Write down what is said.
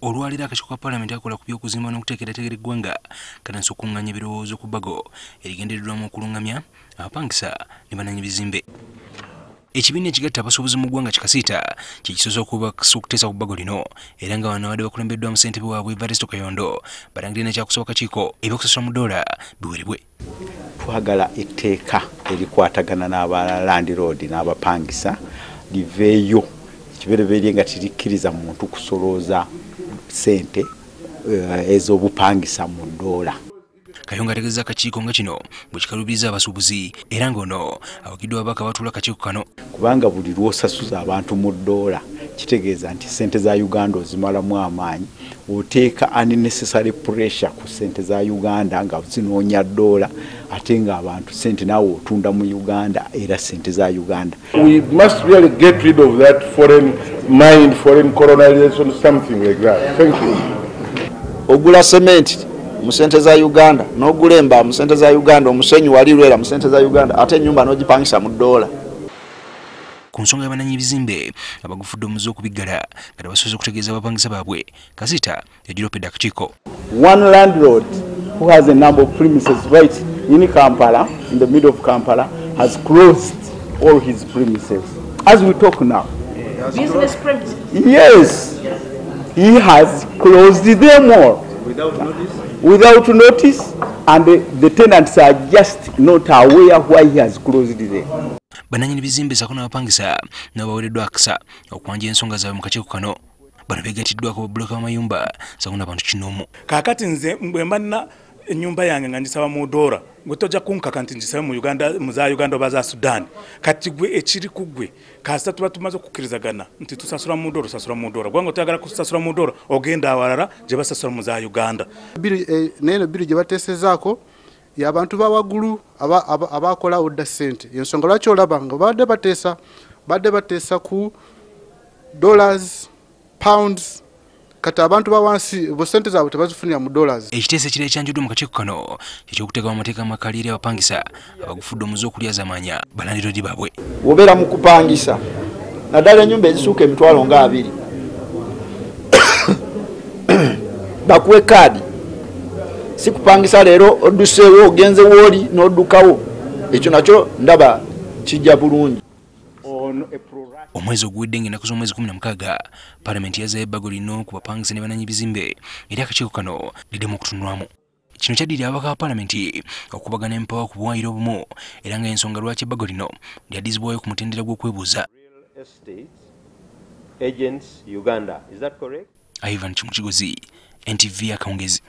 Olwaleero akakiiko ka Paalamenti akola ku by'okuzimba n'okuteekerateekera eggwanga katandise okukungaanya ebirowoozo ku bbago erigendereddwamu okulungamya abapangisa ne bannanyibizimbe. Ekibiina ekigatta abasuubuzi mu ggwanga kikasiita kye kisoose okuteesa ku bbago lino era nga bano abadde bakulembeddwamu ssentebe waabwe Evaristo Kayondo balangirira n'ekyakusaba akakiiko ebyokusasula mu ddoola biwerebwe. Twagala etteeka erikwatagana n'abalandiroodi n'abapangisa liveeyo kibereberye nga tirikkiriza muntu kusolooza sente ez'obupangisa mu ddoola. Kayonga ategeeza akakiiko nga kino bwe kikalubiriza abasuubuzi era ng'ono awagiddwa ababaka batuula akakiiko kano. Kubanga buli lw'osasuza abantu mu ddoola kitegeeza nti sente za Uganda ozimalamu amaanyi, oteeka unnecessary pressure ku sente za Uganda nga zinoonya ddoola ate nga abantu sente naawe otunda mu Uganda era sente za Uganda. We must really get rid of that foreign mind, foreign colonization, something like that. Thank you. Ogula cement mu sente za Uganda n'ogulemba mu sente za Uganda, omusenyu walirwera mu sente za Uganda ate ennyumba n'ogipangisa mu ddoola. Ku nsonga y'abannanyibizimbe abagufudde omuze okubiggala nga basoose okutegeeza abapangisa baabwe kasita yagiropedde akakiiko. One landlord who has a number of premises right in Kampala, in the middle of Kampala, has closed all his premises. As we talk now. Business premises? Yes. He has closed them all. Without notice? Without notice, and the tenants are just not aware why he has closed them. Bannanyibizimbe sako n'abapangisa nabo baweereddwa akisa okwanja ensonga zaabwe mu kakiiko kano. Bano beegatiddwako babbulooka b'amayumba sako n'abantu kinoomu. Kaakati nze bwe mbanna ennyumba yange nga ngisaba mu ddoola gwe tojja kunkaka nti ngisabe mu Uganda, mu za Uganda oba za Sudan. Kati gwe ekiri ku gwe kasita tuba tumaze okukkirizagana nti tusasula mu ddoola osasula mu ddoola. Gwanga otayagala kusasula mu ddoola ogenda awalala gye basasula mu za Uganda. Naye biri gye bateesezaako y'abantu bawaggulu abakola odda ssente. Ensonga lwaki olaba nga badde bateesa ku dollars, pounds, kati abantu bawansi bo sente zaabwe tebazifunira mu dollars. Ekiteeso ekirala ekyanjuddwa mu kakiiko kano ky'okuteekawo amateeka amakali eri abapangisa abagufudde omuze okulyazaamanya balandiroodi baabwe. Obeera mu kupangisa naddala ennyumba ezisuuka emitwalo nga 2 bakuwe kaadi. Si kupangisa leero odduseewo ogenze wooli n'oddukawo. Ekyo nakyo ndaba kijja bulungi. Omwezi oguwedde ng'ennaku z'omwezi 16 Paalamenti yazaayo ebbago lino ku bapangisa ne bannanyibizimbe eri akakiiko kano liddemu okutunulwamu. Kino kyaddirira ababaka ba Paalamenti okubagana empawa ku buwaayiro obumu era nga ensonga lwaki ebbago lino lyaddizibwayo ku mutendera gw'okwebuuza. Ivan Kimukigozi, NTV Akawungeezi.